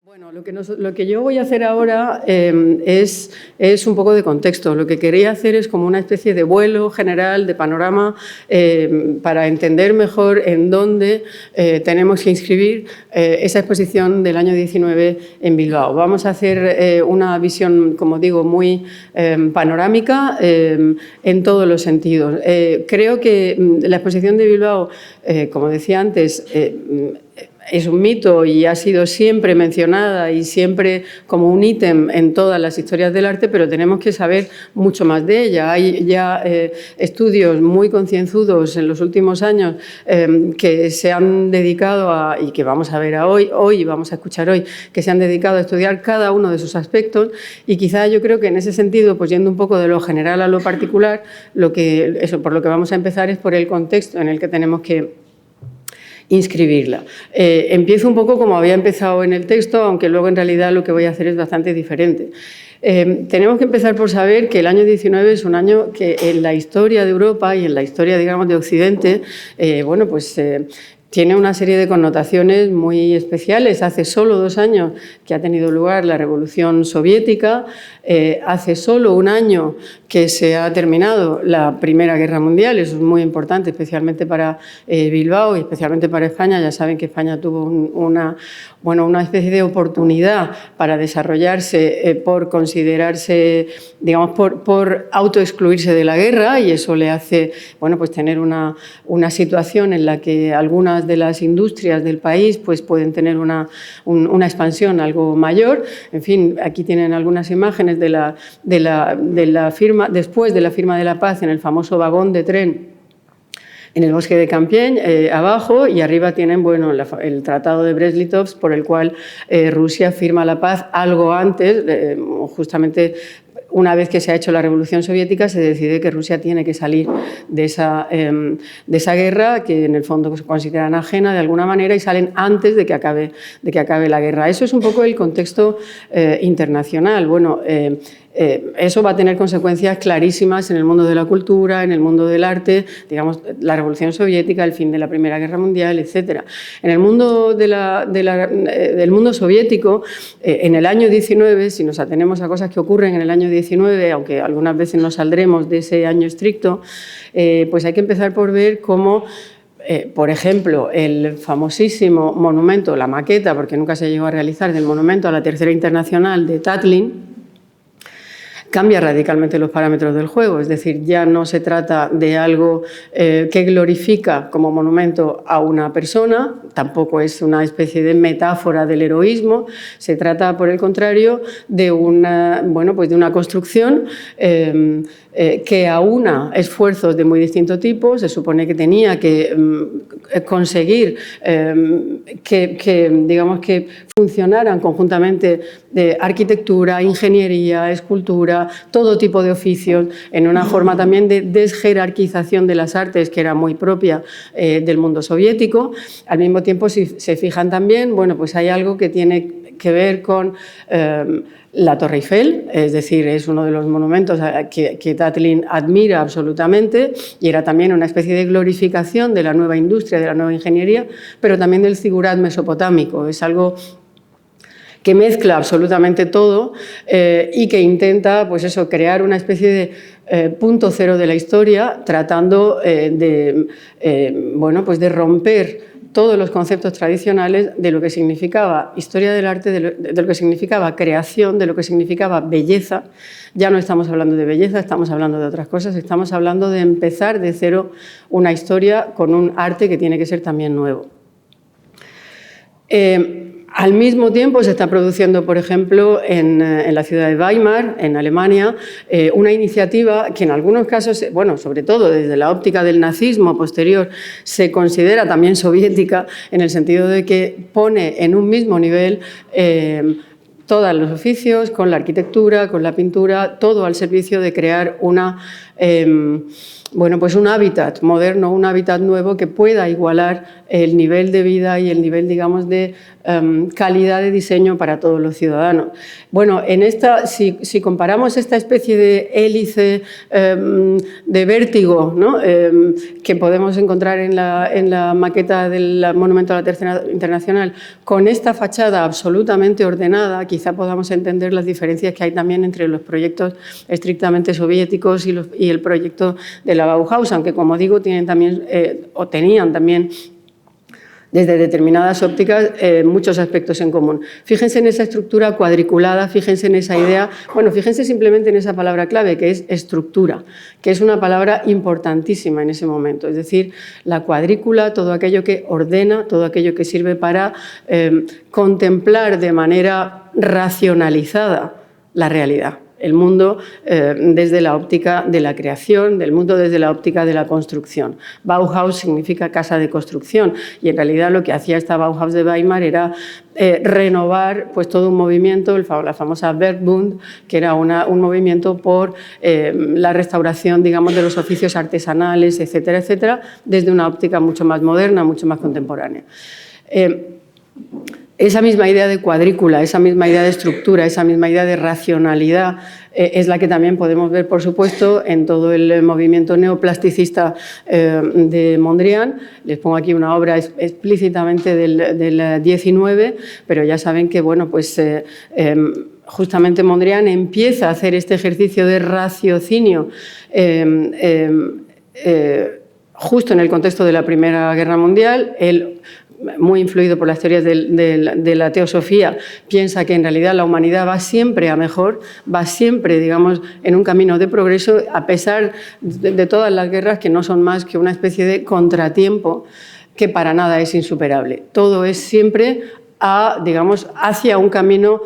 Bueno, lo que yo voy a hacer ahora es un poco de contexto. Lo que quería hacer es como una especie de vuelo general, de panorama, para entender mejor en dónde tenemos que inscribir esa exposición del año 19 en Bilbao. Vamos a hacer una visión, como digo, muy panorámica en todos los sentidos. Creo que la exposición de Bilbao, como decía antes, es un mito y ha sido siempre mencionada y siempre como un ítem en todas las historias del arte, pero tenemos que saber mucho más de ella. Hay ya estudios muy concienzudos en los últimos años que se han dedicado a, y que vamos a ver hoy vamos a escuchar hoy, que se han dedicado a estudiar cada uno de sus aspectos, y quizá yo creo que en ese sentido, pues yendo un poco de lo general a lo particular, por lo que vamos a empezar es por el contexto en el que tenemos que inscribirla. Empiezo un poco como había empezado en el texto, aunque luego en realidad lo que voy a hacer es bastante diferente. Tenemos que empezar por saber que el año 19 es un año que en la historia de Europa y en la historia, digamos, de Occidente, tiene una serie de connotaciones muy especiales. Hace solo 2 años que ha tenido lugar la Revolución Soviética, hace solo 1 año que se ha terminado la Primera Guerra Mundial. Eso es muy importante, especialmente para Bilbao y especialmente para España. Ya saben que España tuvo una especie de oportunidad para desarrollarse por considerarse, digamos, por autoexcluirse de la guerra, y eso le hace, pues tener una situación en la que algunas de las industrias del país pues pueden tener una expansión algo mayor. En fin, aquí tienen algunas imágenes de la firma, después de la firma de la paz, en el famoso vagón de tren en el bosque de Compiègne, abajo, y arriba tienen el Tratado de Brest-Litovsk, por el cual Rusia firma la paz algo antes, justamente. Una vez que se ha hecho la Revolución Soviética, se decide que Rusia tiene que salir de esa guerra, que en el fondo se consideran ajena de alguna manera, y salen antes de que acabe la guerra. Eso es un poco el contexto internacional. Eso va a tener consecuencias clarísimas en el mundo de la cultura, en el mundo del arte, digamos, la Revolución Soviética, el fin de la Primera Guerra Mundial, etc. En el mundo del mundo soviético, en el año 19, si nos atenemos a cosas que ocurren en el año 19, aunque algunas veces no saldremos de ese año estricto, pues hay que empezar por ver cómo, por ejemplo, el famosísimo monumento, la maqueta, porque nunca se llegó a realizar, del monumento a la Tercera Internacional de Tatlin, cambia radicalmente los parámetros del juego. Es decir, ya no se trata de algo que glorifica como monumento a una persona, tampoco es una especie de metáfora del heroísmo, se trata, por el contrario, de una construcción que aúna esfuerzos de muy distinto tipo. Se supone que tenía que conseguir que funcionaran conjuntamente de arquitectura, ingeniería, escultura, todo tipo de oficios, en una forma también de desjerarquización de las artes que era muy propia del mundo soviético. Al mismo tiempo, si se fijan también, pues hay algo que tiene que ver con la Torre Eiffel, es decir, es uno de los monumentos que Tatlin admira absolutamente, y era también una especie de glorificación de la nueva industria, de la nueva ingeniería, pero también del zigurat mesopotámico. Es algo que mezcla absolutamente todo y que intenta, crear una especie de punto cero de la historia, tratando de romper todos los conceptos tradicionales de lo que significaba historia del arte, de lo que significaba creación, de lo que significaba belleza. Ya no estamos hablando de belleza, estamos hablando de otras cosas, estamos hablando de empezar de cero una historia con un arte que tiene que ser también nuevo. Al mismo tiempo se está produciendo, por ejemplo, en la ciudad de Weimar, en Alemania, una iniciativa que en algunos casos, sobre todo desde la óptica del nazismo posterior, se considera también soviética, en el sentido de que pone en un mismo nivel todos los oficios, con la arquitectura, con la pintura, todo al servicio de crear un hábitat moderno, un hábitat nuevo que pueda igualar el nivel de vida y el nivel, digamos, de calidad de diseño para todos los ciudadanos. Bueno, si comparamos esta especie de hélice de vértigo, ¿no? Que podemos encontrar en la maqueta del Monumento a la Tercera Internacional con esta fachada absolutamente ordenada, quizá podamos entender las diferencias que hay también entre los proyectos estrictamente soviéticos y el proyecto de la Bauhaus, aunque, como digo, tenían también desde determinadas ópticas muchos aspectos en común. Fíjense en esa estructura cuadriculada, fíjense en esa idea, bueno, fíjense simplemente en esa palabra clave que es estructura, que es una palabra importantísima en ese momento, es decir, la cuadrícula, todo aquello que ordena, todo aquello que sirve para contemplar de manera racionalizada la realidad. El mundo desde la óptica de la creación, del mundo desde la óptica de la construcción. Bauhaus significa casa de construcción y en realidad lo que hacía esta Bauhaus de Weimar era renovar pues, todo un movimiento, la famosa Werkbund, que era un movimiento por la restauración, digamos, de los oficios artesanales, etcétera, etcétera, desde una óptica mucho más moderna, mucho más contemporánea. Esa misma idea de cuadrícula, esa misma idea de estructura, esa misma idea de racionalidad es la que también podemos ver, por supuesto, en todo el movimiento neoplasticista de Mondrian. Les pongo aquí una obra explícitamente del 19, pero ya saben que, bueno, pues justamente Mondrian empieza a hacer este ejercicio de raciocinio justo en el contexto de la Primera Guerra Mundial. Él, muy influido por las teorías de la teosofía, piensa que en realidad la humanidad va siempre a mejor, va siempre, digamos, en un camino de progreso, a pesar de todas las guerras que no son más que una especie de contratiempo que para nada es insuperable. Todo es siempre digamos, hacia un camino,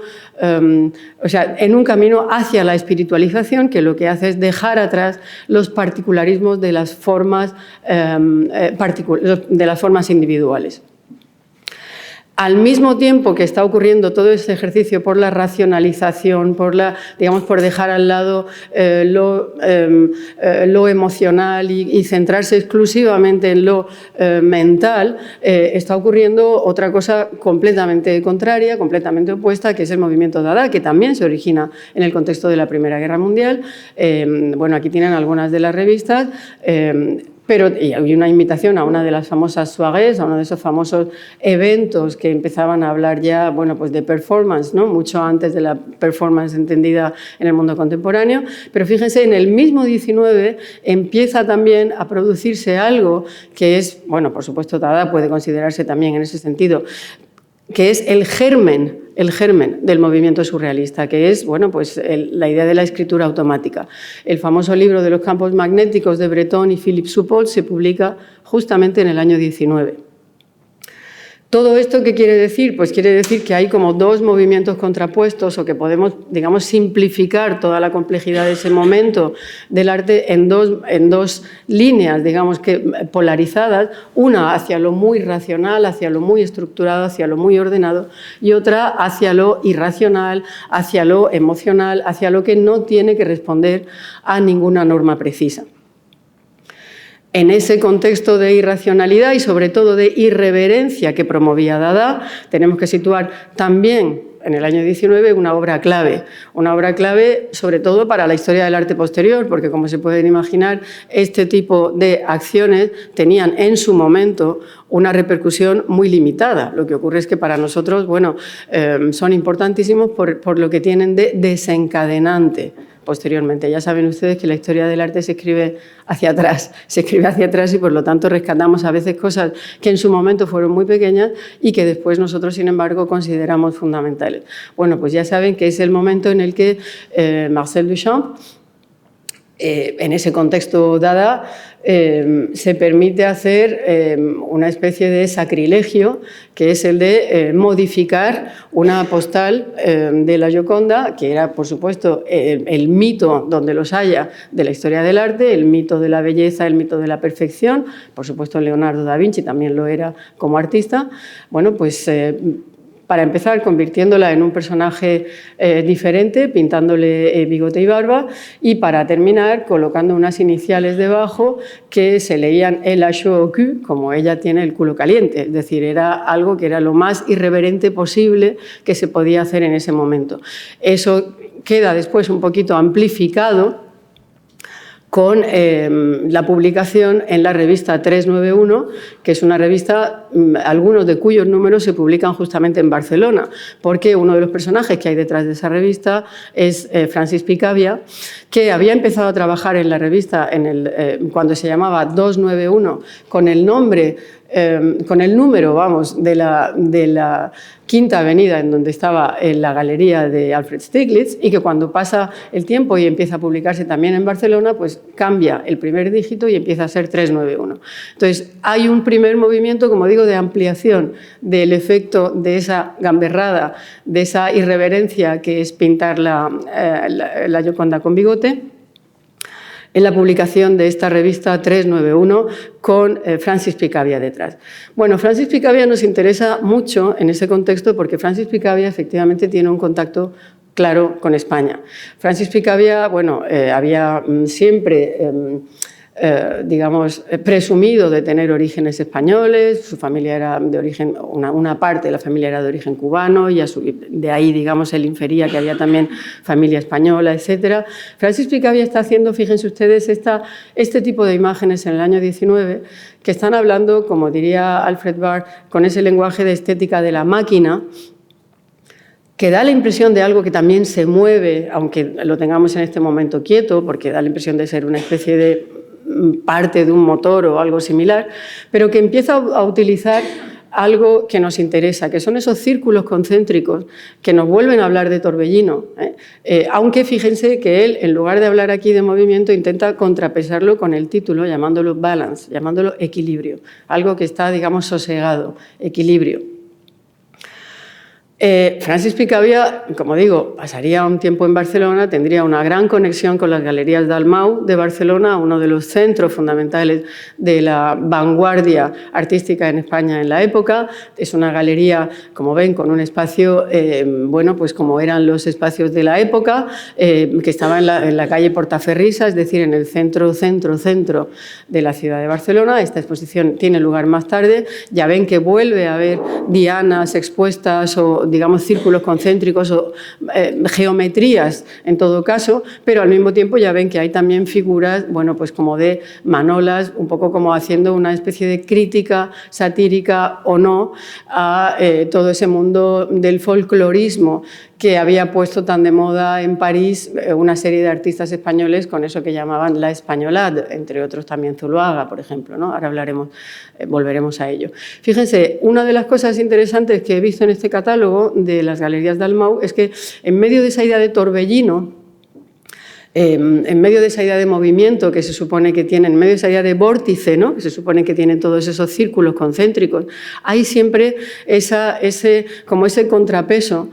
o sea, en un camino hacia la espiritualización, que lo que hace es dejar atrás los particularismos de las formas individuales. Al mismo tiempo que está ocurriendo todo este ejercicio por la racionalización, por dejar al lado lo emocional y centrarse exclusivamente en lo mental, está ocurriendo otra cosa completamente contraria, completamente opuesta, que es el movimiento Dada, que también se origina en el contexto de la Primera Guerra Mundial. Bueno, aquí tienen algunas de las revistas. Pero hay una invitación a una de las famosas soirées, a uno de esos famosos eventos que empezaban a hablar ya, bueno, pues de performance, ¿no? Mucho antes de la performance entendida en el mundo contemporáneo. Pero fíjense, en el mismo 19 empieza también a producirse algo que es, bueno, por supuesto, Dada puede considerarse también en ese sentido, que es el germen del movimiento surrealista, que es, bueno, pues la idea de la escritura automática. El famoso libro de los campos magnéticos de Breton y Philippe Soupault se publica justamente en el año 19. ¿Todo esto qué quiere decir? Pues quiere decir que hay como dos movimientos contrapuestos o que podemos, digamos, simplificar toda la complejidad de ese momento del arte en dos líneas, digamos, que polarizadas, una hacia lo muy racional, hacia lo muy estructurado, hacia lo muy ordenado, y otra hacia lo irracional, hacia lo emocional, hacia lo que no tiene que responder a ninguna norma precisa. En ese contexto de irracionalidad y sobre todo de irreverencia que promovía Dada, tenemos que situar también en el año 19 una obra clave sobre todo para la historia del arte posterior, porque como se pueden imaginar, este tipo de acciones tenían en su momento una repercusión muy limitada. Lo que ocurre es que para nosotros, bueno, son importantísimos por lo que tienen de desencadenante posteriormente. Ya saben ustedes que la historia del arte se escribe hacia atrás y por lo tanto rescatamos a veces cosas que en su momento fueron muy pequeñas y que después nosotros, sin embargo, consideramos fundamentales. Bueno, pues ya saben que es el momento en el que Marcel Duchamp, en ese contexto Dada, se permite hacer una especie de sacrilegio, que es el de modificar una postal de la Gioconda, que era, por supuesto, el mito donde los haya de la historia del arte, el mito de la belleza, el mito de la perfección. Por supuesto, Leonardo da Vinci también lo era como artista. Bueno, pues Para empezar, convirtiéndola en un personaje diferente, pintándole bigote y barba, y para terminar, colocando unas iniciales debajo que se leían el chaud au cul, como ella tiene el culo caliente. Es decir, era algo que era lo más irreverente posible que se podía hacer en ese momento. Eso queda después un poquito amplificado con la publicación en la revista 391, que es una revista, algunos de cuyos números se publican justamente en Barcelona, porque uno de los personajes que hay detrás de esa revista es Francis Picabia, que había empezado a trabajar en la revista cuando se llamaba 291, con el nombre, con el número, vamos, de la Quinta Avenida, en donde estaba la galería de Alfred Stieglitz, y que cuando pasa el tiempo y empieza a publicarse también en Barcelona, pues cambia el primer dígito y empieza a ser 391. Entonces, hay un primer movimiento, como digo, de ampliación del efecto de esa gamberrada, de esa irreverencia que es pintar la Gioconda con bigote, en la publicación de esta revista 391 con Francis Picabia detrás. Bueno, Francis Picabia nos interesa mucho en ese contexto porque Francis Picabia efectivamente tiene un contacto claro con España. Francis Picabia, bueno, había siempre digamos, presumido de tener orígenes españoles, su familia era de origen, una parte de la familia era de origen cubano y de ahí, digamos, él infería que había también familia española, etc. Francis Picabia está haciendo, fíjense ustedes, este tipo de imágenes en el año 19 que están hablando, como diría Alfred Barr, con ese lenguaje de estética de la máquina, que da la impresión de algo que también se mueve, aunque lo tengamos en este momento quieto, porque da la impresión de ser una especie de parte de un motor o algo similar, pero que empieza a utilizar algo que nos interesa, que son esos círculos concéntricos que nos vuelven a hablar de Torbellino, aunque fíjense que él, en lugar de hablar aquí de movimiento, intenta contrapesarlo con el título, llamándolo balance, llamándolo equilibrio, algo que está, digamos, sosegado, equilibrio. Francis Picabia, como digo, pasaría un tiempo en Barcelona, tendría una gran conexión con las galerías Dalmau de Barcelona, uno de los centros fundamentales de la vanguardia artística en España en la época. Es una galería, como ven, con un espacio, bueno, pues como eran los espacios de la época, que estaba en la calle Portaferrisa, es decir, en el centro de la ciudad de Barcelona. Esta exposición tiene lugar más tarde. Ya ven que vuelve a haber dianas expuestas o, digamos, círculos concéntricos o geometrías en todo caso, pero al mismo tiempo ya ven que hay también figuras, bueno, pues como de manolas, un poco como haciendo una especie de crítica satírica o no a todo ese mundo del folclorismo que había puesto tan de moda en París una serie de artistas españoles con eso que llamaban la españolad, entre otros también Zuloaga, por ejemplo, ¿no? Ahora volveremos a ello. Fíjense, una de las cosas interesantes que he visto en este catálogo de las galerías Dalmau es que en medio de esa idea de Torbellino, en medio de esa idea de movimiento que se supone que tienen, en medio de esa idea de vórtice, ¿no?, que se supone que tienen todos esos círculos concéntricos, hay siempre ese contrapeso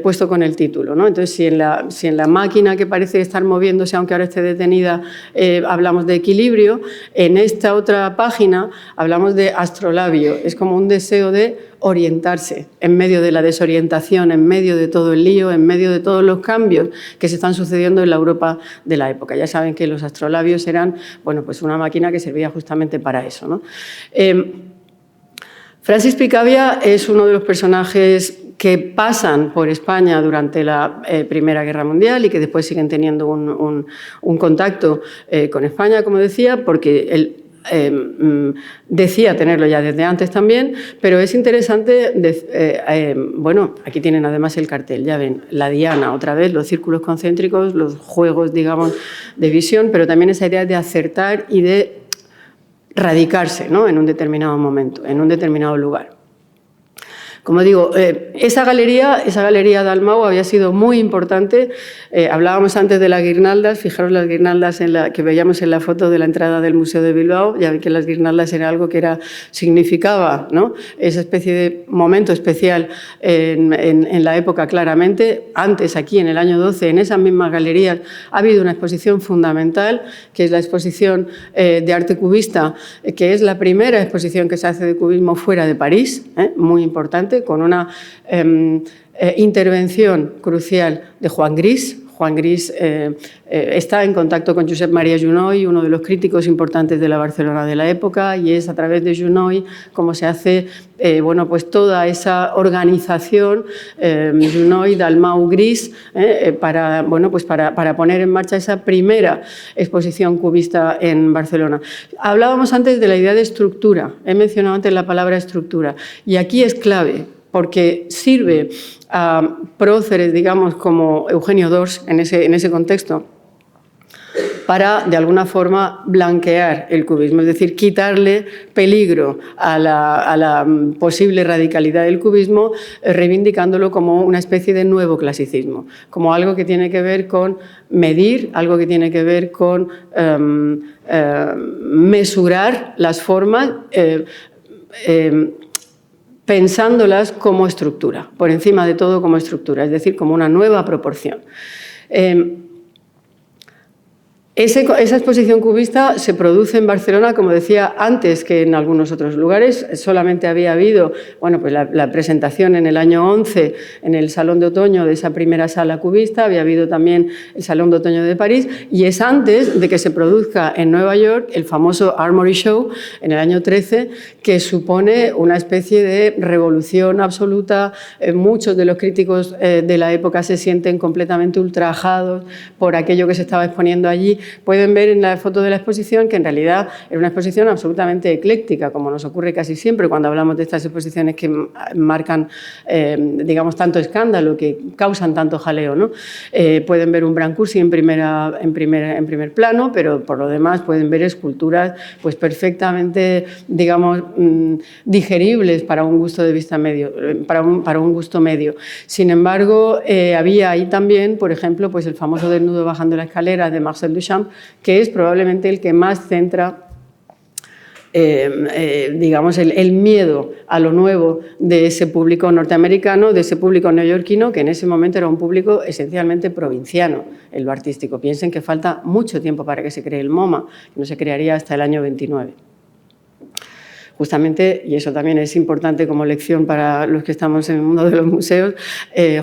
puesto con el título, ¿no? Entonces, si en la máquina que parece estar moviéndose, aunque ahora esté detenida, hablamos de equilibrio, en esta otra página hablamos de astrolabio. Es como un deseo de orientarse en medio de la desorientación, en medio de todo el lío, en medio de todos los cambios que se están sucediendo en la Europa de la época. Ya saben que los astrolabios eran, bueno, pues una máquina que servía justamente para eso, ¿no? Francis Picabia es uno de los personajes que pasan por España durante la Primera Guerra Mundial y que después siguen teniendo un contacto con España, como decía, porque él decía tenerlo ya desde antes también, pero es interesante, bueno, aquí tienen además el cartel, ya ven, la diana, otra vez, los círculos concéntricos, los juegos, digamos, de visión, pero también esa idea de acertar y de radicarse, ¿no?, en un determinado momento, en un determinado lugar. Como digo, esa galería Dalmau había sido muy importante. Hablábamos antes de las guirnaldas, fijaros las guirnaldas que veíamos en la foto de la entrada del Museo de Bilbao, ya ven que las guirnaldas era algo que significaba, ¿no?, esa especie de momento especial en la época, claramente. Antes, aquí en el año 12, en esas mismas galerías, ha habido una exposición fundamental, que es la exposición de arte cubista, que es la primera exposición que se hace de cubismo fuera de París, muy importante. impresionante, con una intervención crucial de Juan Gris. Juan Gris está en contacto con Josep Maria Junoy, uno de los críticos importantes de la Barcelona de la época, y es a través de Junoy como se hace bueno, pues toda esa organización Junoy, Dalmau, Gris para, bueno, pues para poner en marcha esa primera exposición cubista en Barcelona. Hablábamos antes de la idea de estructura, he mencionado antes la palabra estructura, y aquí es clave, porque sirve a próceres, digamos, como Eugenio d'Ors, en ese contexto, para, de alguna forma, blanquear el cubismo, es decir, quitarle peligro a la posible radicalidad del cubismo, reivindicándolo como una especie de nuevo clasicismo, como algo que tiene que ver con medir, algo que tiene que ver con mesurar las formas, pensándolas como estructura, por encima de todo como estructura, es decir, como una nueva proporción. Esa exposición cubista se produce en Barcelona, como decía antes, que en algunos otros lugares. Solamente había habido bueno, pues la presentación en el año 11 en el Salón de Otoño de esa primera sala cubista, había habido también el Salón de Otoño de París, y es antes de que se produzca en Nueva York el famoso Armory Show en el año 13, que supone una especie de revolución absoluta. Muchos de los críticos de la época se sienten completamente ultrajados por aquello que se estaba exponiendo allí. Pueden ver en la foto de la exposición que en realidad era una exposición absolutamente ecléctica, como nos ocurre casi siempre cuando hablamos de estas exposiciones que marcan, digamos, tanto escándalo, que causan tanto jaleo, ¿no? Pueden ver un Brancusi en primer plano, pero por lo demás pueden ver esculturas pues, perfectamente, digamos, digeribles para un gusto de vista medio, para un gusto medio. Sin embargo, había ahí también, por ejemplo, pues el famoso desnudo bajando la escalera de Marcel Duchamp, que es probablemente el que más centra digamos, el miedo a lo nuevo de ese público norteamericano, de ese público neoyorquino, que en ese momento era un público esencialmente provinciano en lo artístico. Piensen que falta mucho tiempo para que se cree el MoMA, que no se crearía hasta el año 29. Justamente, y eso también es importante como lección para los que estamos en el mundo de los museos,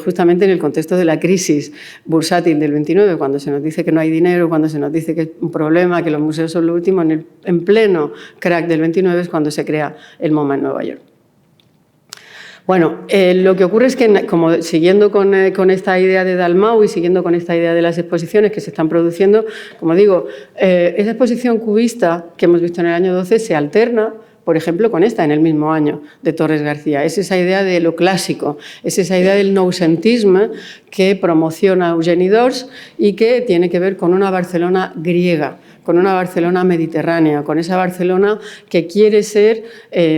justamente en el contexto de la crisis bursátil del 29, cuando se nos dice que no hay dinero, cuando se nos dice que es un problema, que los museos son lo último, en pleno crack del 29 es cuando se crea el MoMA en Nueva York. Bueno, lo que ocurre es que, como siguiendo con esta idea de Dalmau y siguiendo con esta idea de las exposiciones que se están produciendo, como digo, esa exposición cubista que hemos visto en el año 12 se alterna, por ejemplo, con esta en el mismo año de Torres García. Es esa idea de lo clásico, es esa idea del noucentisme que promociona Eugeni d'Ors y que tiene que ver con una Barcelona griega, con una Barcelona mediterránea, con esa Barcelona que quiere ser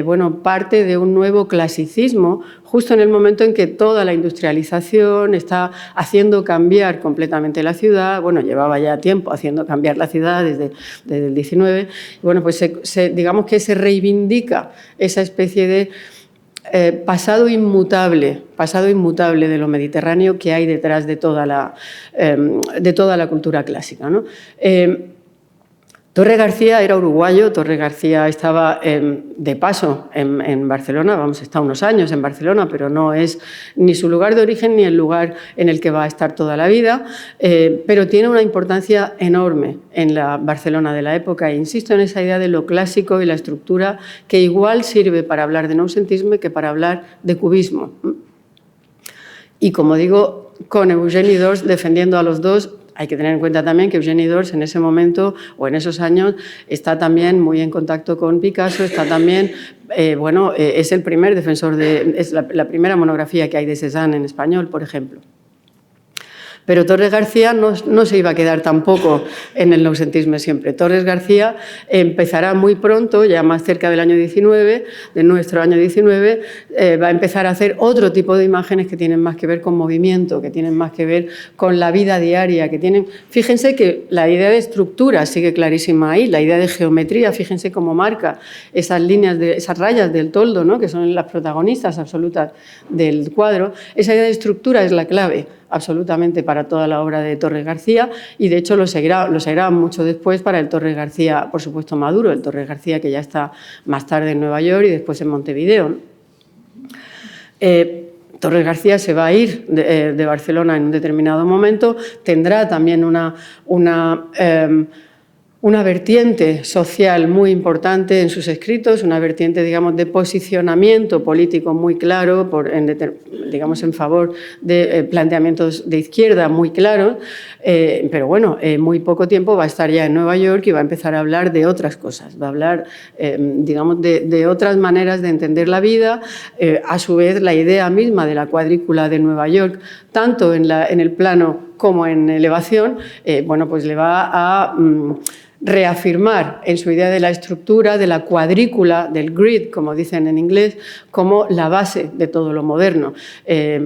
bueno, parte de un nuevo clasicismo, justo en el momento en que toda la industrialización está haciendo cambiar completamente la ciudad. Bueno, llevaba ya tiempo haciendo cambiar la ciudad desde el 19. Y bueno, pues digamos que se reivindica esa especie de pasado inmutable de lo mediterráneo que hay detrás de toda la cultura clásica, ¿no? Torres García era uruguayo, Torres García estaba de paso en Barcelona, vamos, está unos años en Barcelona, pero no es ni su lugar de origen ni el lugar en el que va a estar toda la vida, pero tiene una importancia enorme en la Barcelona de la época, e insisto en esa idea de lo clásico y la estructura que igual sirve para hablar de noucentisme que para hablar de cubismo. Y como digo, con Eugeni d'Ors defendiendo a los dos. Hay que tener en cuenta también que Eugeni d'Ors en ese momento o en esos años está también muy en contacto con Picasso, está también, bueno, es el primer defensor es la primera monografía que hay de Cézanne en español, por ejemplo. Pero Torres García no se iba a quedar tampoco en el noucentisme siempre. Torres García empezará muy pronto, ya más cerca del año 19, de nuestro año 19, va a empezar a hacer otro tipo de imágenes que tienen más que ver con movimiento, que tienen más que ver con la vida diaria, que tienen... Fíjense que la idea de estructura sigue clarísima ahí, la idea de geometría, fíjense cómo marca esas líneas, esas rayas del toldo, ¿no? Que son las protagonistas absolutas del cuadro. Esa idea de estructura es la clave absolutamente para toda la obra de Torres García, y de hecho lo seguirá mucho después para el Torres García, por supuesto, maduro, el Torres García que ya está más tarde en Nueva York y después en Montevideo, ¿no? Torres García se va a ir de Barcelona en un determinado momento, tendrá también una vertiente social muy importante en sus escritos, una vertiente, digamos, de posicionamiento político muy claro, digamos, en favor de planteamientos de izquierda muy claros, pero bueno, muy poco tiempo va a estar ya en Nueva York y va a empezar a hablar de otras cosas, va a hablar, digamos, de otras maneras de entender la vida. A su vez, la idea misma de la cuadrícula de Nueva York, tanto en el plano como en elevación, bueno, pues le va a reafirmar en su idea de la estructura, de la cuadrícula, del grid, como dicen en inglés, como la base de todo lo moderno.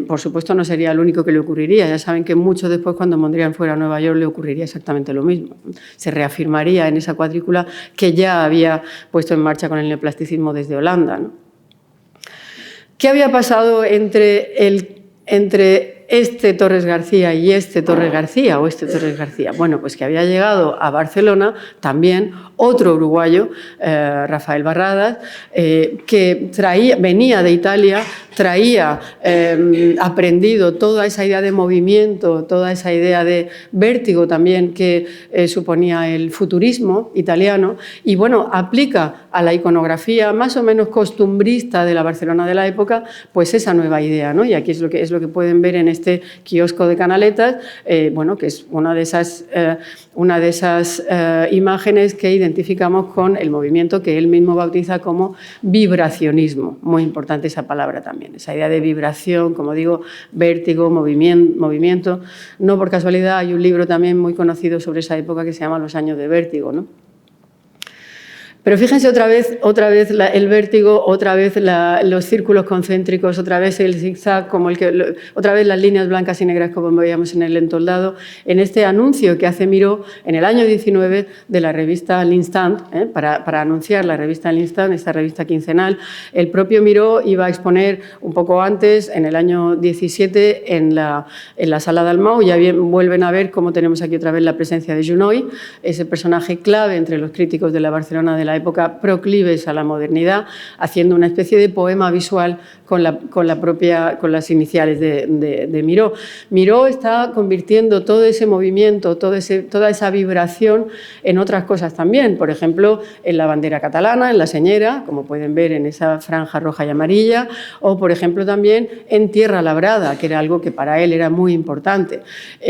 Por supuesto, no sería lo único que le ocurriría. Ya saben que mucho después, cuando Mondrian fuera a Nueva York, le ocurriría exactamente lo mismo. Se reafirmaría en esa cuadrícula que ya había puesto en marcha con el neoplasticismo desde Holanda, ¿no? ¿Qué había pasado entre este Torres García y este Torres García o este Torres García? Bueno, pues que había llegado a Barcelona también otro uruguayo, Rafael Barradas, que venía de Italia, traía aprendido toda esa idea de movimiento, toda esa idea de vértigo también que suponía el futurismo italiano, y bueno, aplica a la iconografía más o menos costumbrista de la Barcelona de la época, pues esa nueva idea, ¿no? Y aquí es lo que pueden ver en este kiosco de Canaletas, bueno, que es una de esas imágenes que identificamos con el movimiento que él mismo bautiza como vibracionismo. Muy importante esa palabra también, esa idea de vibración, como digo, vértigo, movimiento. No por casualidad hay un libro también muy conocido sobre esa época que se llama Los años de vértigo, ¿no? Pero fíjense otra vez el vértigo, otra vez los círculos concéntricos, otra vez el zigzag, otra vez las líneas blancas y negras como veíamos en el entoldado, en este anuncio que hace Miró en el año 19 de la revista L'Instant, para anunciar la revista L'Instant, esta revista quincenal. El propio Miró iba a exponer un poco antes, en el año 17, en la Sala Dalmau. Ya vuelven a ver cómo tenemos aquí otra vez la presencia de Junoy, ese personaje clave entre los críticos de la Barcelona de la época, proclives a la modernidad, haciendo una especie de poema visual con las iniciales de Miró. Miró está convirtiendo todo ese movimiento, toda esa vibración en otras cosas también, por ejemplo, en la bandera catalana, en la señera, como pueden ver en esa franja roja y amarilla, o por ejemplo también en Tierra Labrada, que era algo que para él era muy importante.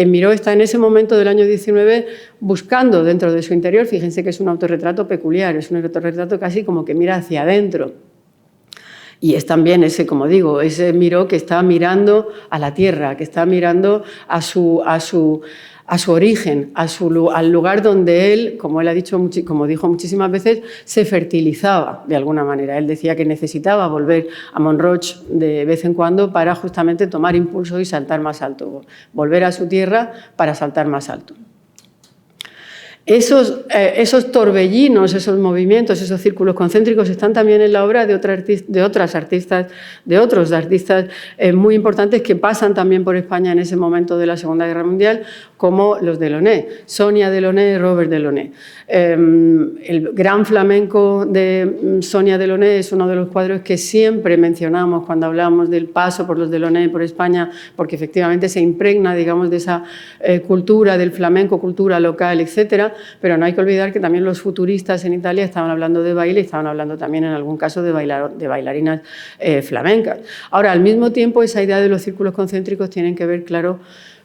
Miró está en ese momento del año 19 buscando dentro de su interior, fíjense que es un autorretrato peculiar, es un autorretrato casi como que mira hacia adentro. Y es también ese, como digo, ese Miró que está mirando a la tierra, que está mirando a su origen, al lugar donde él, como él ha dicho, como dijo muchísimas veces, se fertilizaba de alguna manera. Él decía que necesitaba volver a Montroig de vez en cuando para justamente tomar impulso y saltar más alto, volver a su tierra para saltar más alto. Esos torbellinos, esos movimientos, esos círculos concéntricos están también en la obra de otros artistas muy importantes que pasan también por España en ese momento de la Segunda Guerra Mundial, como los Delaunay, Sonia Delaunay y Robert Delaunay. El gran flamenco de Sonia Delaunay es uno de los cuadros que siempre mencionamos cuando hablamos del paso por los Delaunay por España, porque efectivamente se impregna, digamos, de esa cultura del flamenco, cultura local, etcétera. Pero no hay que olvidar que también los futuristas en Italia estaban hablando de baile y estaban hablando también en algún caso de bailarinas flamencas. Ahora, al mismo tiempo, esa idea de los círculos concéntricos tienen que ver, claro,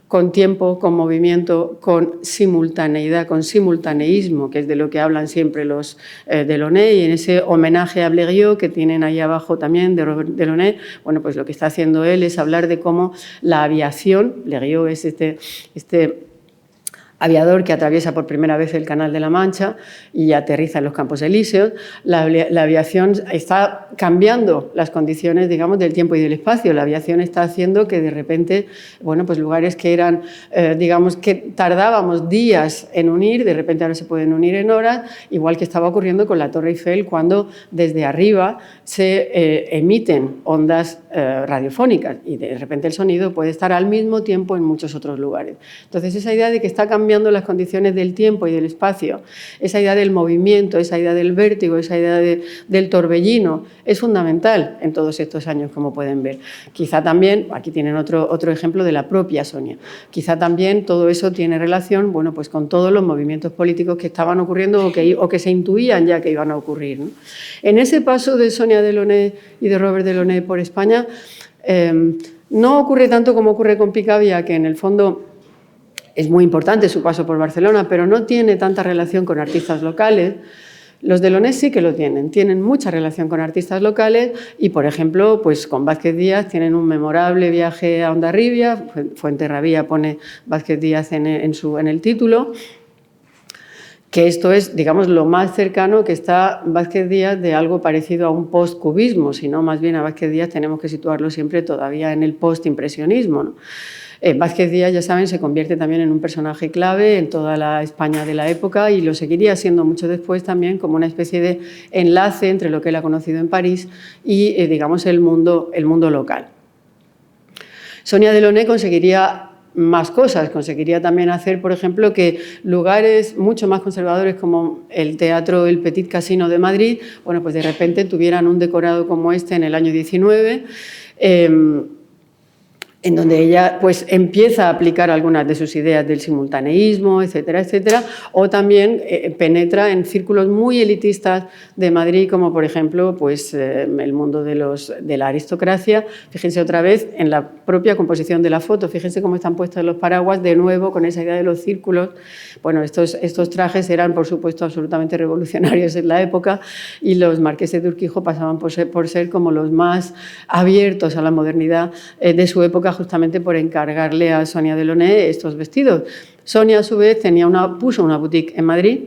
con tiempo, con movimiento, con simultaneidad, con simultaneísmo, que es de lo que hablan siempre los Delaunay, y en ese homenaje a Blériot que tienen ahí abajo también de Robert Delaunay, bueno, pues lo que está haciendo él es hablar de cómo la aviación, Blériot es este aviador que atraviesa por primera vez el Canal de la Mancha y aterriza en los Campos Elíseos. La aviación está cambiando las condiciones, digamos, del tiempo y del espacio. La aviación está haciendo que de repente, bueno, pues lugares que eran, digamos, que tardábamos días en unir, de repente ahora se pueden unir en horas, igual que estaba ocurriendo con la Torre Eiffel cuando desde arriba se emiten ondas radiofónicas y de repente el sonido puede estar al mismo tiempo en muchos otros lugares. Entonces, esa idea de que está cambiando cambiando las condiciones del tiempo y del espacio, esa idea del movimiento, esa idea del vértigo, esa idea del torbellino, es fundamental en todos estos años, como pueden ver. Quizá también, aquí tienen otro ejemplo de la propia Sonia, quizá también todo eso tiene relación, bueno, pues con todos los movimientos políticos que estaban ocurriendo o que se intuían ya que iban a ocurrir, ¿no? En ese paso de Sonia Delaunay y de Robert Delaunay por España, no ocurre tanto como ocurre con Picabia, que en el fondo es muy importante su paso por Barcelona, pero no tiene tanta relación con artistas locales. Los Delaunay sí que lo tienen mucha relación con artistas locales y, por ejemplo, pues con Vázquez Díaz tienen un memorable viaje a Hondarribia, Fuenterrabía pone Vázquez Díaz en el título, que esto es, digamos, lo más cercano que está Vázquez Díaz de algo parecido a un post-cubismo, sino más bien a Vázquez Díaz tenemos que situarlo siempre todavía en el post-impresionismo, ¿no? Vázquez Díaz, ya saben, se convierte también en un personaje clave en toda la España de la época y lo seguiría siendo mucho después también como una especie de enlace entre lo que él ha conocido en París y, digamos, el mundo local. Sonia Delaunay conseguiría más cosas, conseguiría también hacer, por ejemplo, que lugares mucho más conservadores como el Teatro El Petit Casino de Madrid, bueno, pues de repente tuvieran un decorado como este en el año 19, en donde ella pues empieza a aplicar algunas de sus ideas del simultaneísmo, etcétera, etcétera, o también penetra en círculos muy elitistas de Madrid, como por ejemplo pues, el mundo de la aristocracia. Fíjense otra vez en la propia composición de la foto, fíjense cómo están puestos los paraguas, de nuevo con esa idea de los círculos. Bueno, estos trajes eran, por supuesto, absolutamente revolucionarios en la época y los marqueses de Urquijo pasaban por ser como los más abiertos a la modernidad de su época, justamente por encargarle a Sonia Delaunay estos vestidos. Sonia, a su vez, puso una boutique en Madrid.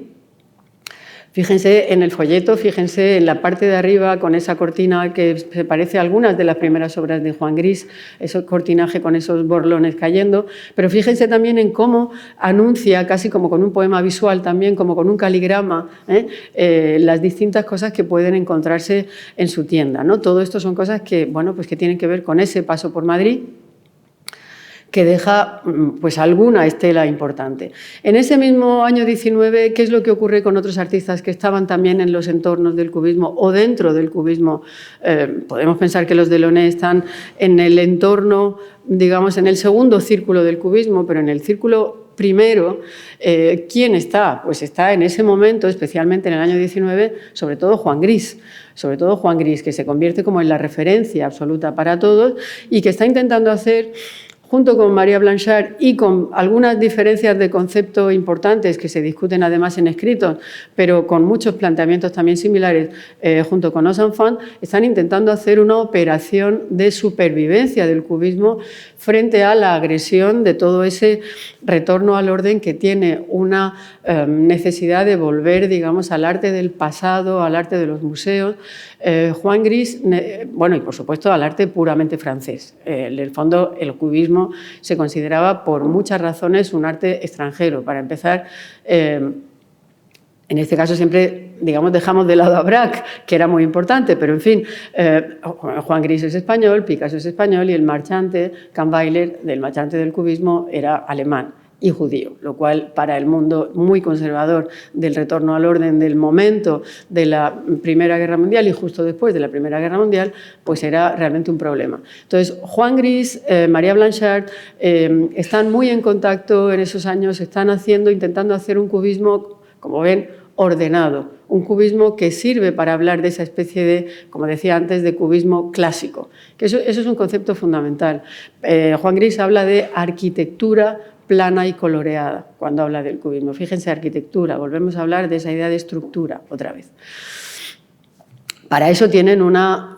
Fíjense en el folleto, fíjense en la parte de arriba con esa cortina que se parece a algunas de las primeras obras de Juan Gris, ese cortinaje con esos borlones cayendo, pero fíjense también en cómo anuncia, casi como con un poema visual también, como con un caligrama, las distintas cosas que pueden encontrarse en su tienda, ¿no? Todo esto son cosas que, bueno, pues que tienen que ver con ese paso por Madrid, que deja pues, alguna estela importante. En ese mismo año 19, ¿qué es lo que ocurre con otros artistas que estaban también en los entornos del cubismo o dentro del cubismo? Podemos pensar que los Delaunay están en el entorno, digamos, en el segundo círculo del cubismo, pero en el círculo primero, ¿quién está? Pues está en ese momento, especialmente en el año 19, sobre todo Juan Gris, que se convierte como en la referencia absoluta para todos y que está intentando hacer, junto con María Blanchard y con algunas diferencias de concepto importantes que se discuten además en escritos, pero con muchos planteamientos también similares, junto con Os Enfants, están intentando hacer una operación de supervivencia del cubismo frente a la agresión de todo ese retorno al orden que tiene una necesidad de volver, digamos, al arte del pasado, al arte de los museos. Juan Gris, bueno, y por supuesto al arte puramente francés. En el fondo, el cubismo se consideraba por muchas razones un arte extranjero. Para empezar, en este caso siempre, digamos, dejamos de lado a Braque, que era muy importante, pero en fin, Juan Gris es español, Picasso es español y el marchante, Kahnweiler, del marchante del cubismo, era alemán y judío, lo cual para el mundo muy conservador del retorno al orden del momento de la Primera Guerra Mundial y justo después de la Primera Guerra Mundial, pues era realmente un problema. Entonces, Juan Gris, María Blanchard están muy en contacto en esos años, están intentando hacer un cubismo, como ven, ordenado, un cubismo que sirve para hablar de esa especie de, como decía antes, de cubismo clásico, que eso es un concepto fundamental. Juan Gris habla de arquitectura plana y coloreada cuando habla del cubismo. Fíjense, arquitectura, volvemos a hablar de esa idea de estructura otra vez. Para eso tienen una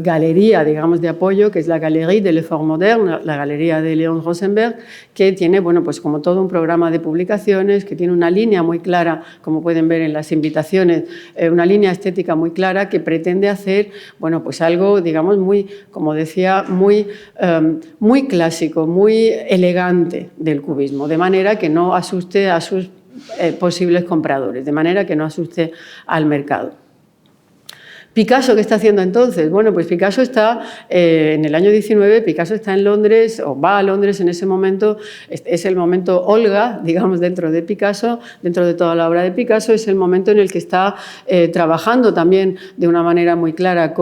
galería, digamos, de apoyo, que es la Galerie de l'Effort Moderne, la galería de Léon Rosenberg, que tiene, bueno, pues como todo un programa de publicaciones, que tiene una línea muy clara, como pueden ver en las invitaciones, una línea estética muy clara que pretende hacer, bueno, pues algo, digamos, muy, como decía, muy clásico, muy elegante del cubismo, de manera que no asuste a sus posibles compradores, de manera que no asuste al mercado. ¿Picasso qué está haciendo entonces? Bueno, pues Picasso está, en el año 19, Picasso está en Londres, o va a Londres en ese momento, es el momento Olga, digamos, dentro de Picasso, dentro de toda la obra de Picasso, es el momento en el que está trabajando también de una manera muy clara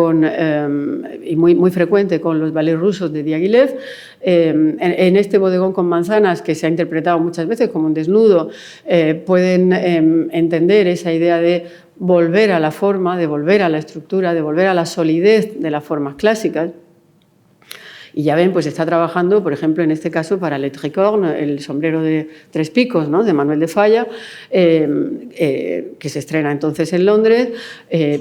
y muy frecuente con los ballets rusos de Diaghilev, en este bodegón con manzanas, que se ha interpretado muchas veces como un desnudo, pueden entender esa idea de volver a la forma, de volver a la estructura, de volver a la solidez de las formas clásicas. Y ya ven, pues está trabajando, por ejemplo, en este caso para Le Tricorne, el sombrero de 3 picos, ¿no?, de Manuel de Falla, que se estrena entonces en Londres,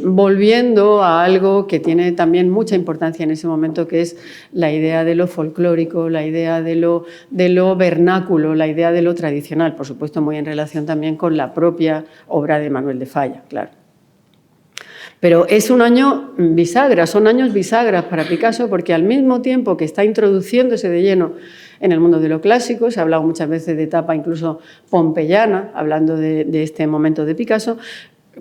volviendo a algo que tiene también mucha importancia en ese momento, que es la idea de lo folclórico, la idea de lo vernáculo, la idea de lo tradicional, por supuesto muy en relación también con la propia obra de Manuel de Falla, claro. Pero es un año bisagra, son años bisagras para Picasso, porque al mismo tiempo que está introduciéndose de lleno en el mundo de lo clásico, se ha hablado muchas veces de etapa incluso pompeyana, hablando de este momento de Picasso.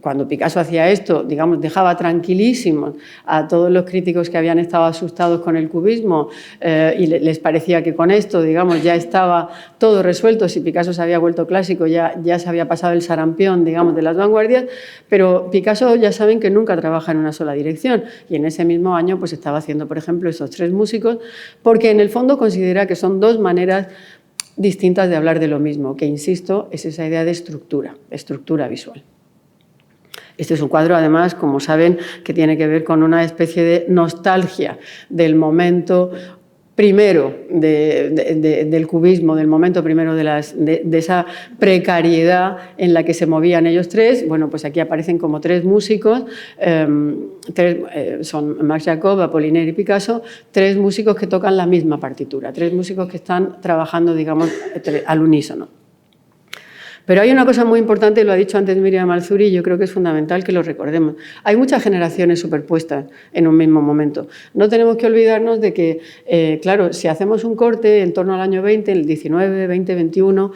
Cuando Picasso hacía esto, digamos, dejaba tranquilísimos a todos los críticos que habían estado asustados con el cubismo y les parecía que con esto, digamos, ya estaba todo resuelto. Si Picasso se había vuelto clásico, ya se había pasado el sarampión, digamos, de las vanguardias, pero Picasso ya saben que nunca trabaja en una sola dirección, y en ese mismo año pues estaba haciendo, por ejemplo, esos 3 músicos, porque en el fondo considera que son 2 maneras distintas de hablar de lo mismo, que, insisto, es esa idea de estructura visual. Este es un cuadro, además, como saben, que tiene que ver con una especie de nostalgia del momento primero del cubismo, del momento primero de esa precariedad en la que se movían ellos 3. Bueno, pues aquí aparecen como 3 músicos, son Max Jacob, Apollinaire y Picasso, 3 músicos que tocan la misma partitura, 3 músicos que están trabajando, digamos, al unísono. Pero hay una cosa muy importante, lo ha dicho antes Miriam Alzuri, y yo creo que es fundamental que lo recordemos. Hay muchas generaciones superpuestas en un mismo momento. No tenemos que olvidarnos de que, claro, si hacemos un corte en torno al año 20, el 19, 20, 21,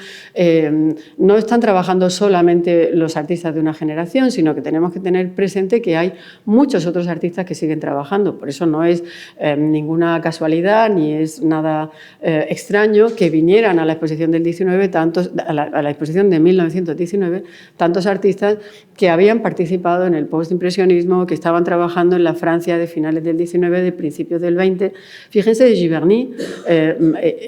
no están trabajando solamente los artistas de una generación, sino que tenemos que tener presente que hay muchos otros artistas que siguen trabajando. Por eso no es ninguna casualidad ni es nada extraño que vinieran a la exposición del 19, a la exposición de 1919, tantos artistas que habían participado en el postimpresionismo, que estaban trabajando en la Francia de finales del 19, de principios del 20. Fíjense, Giverny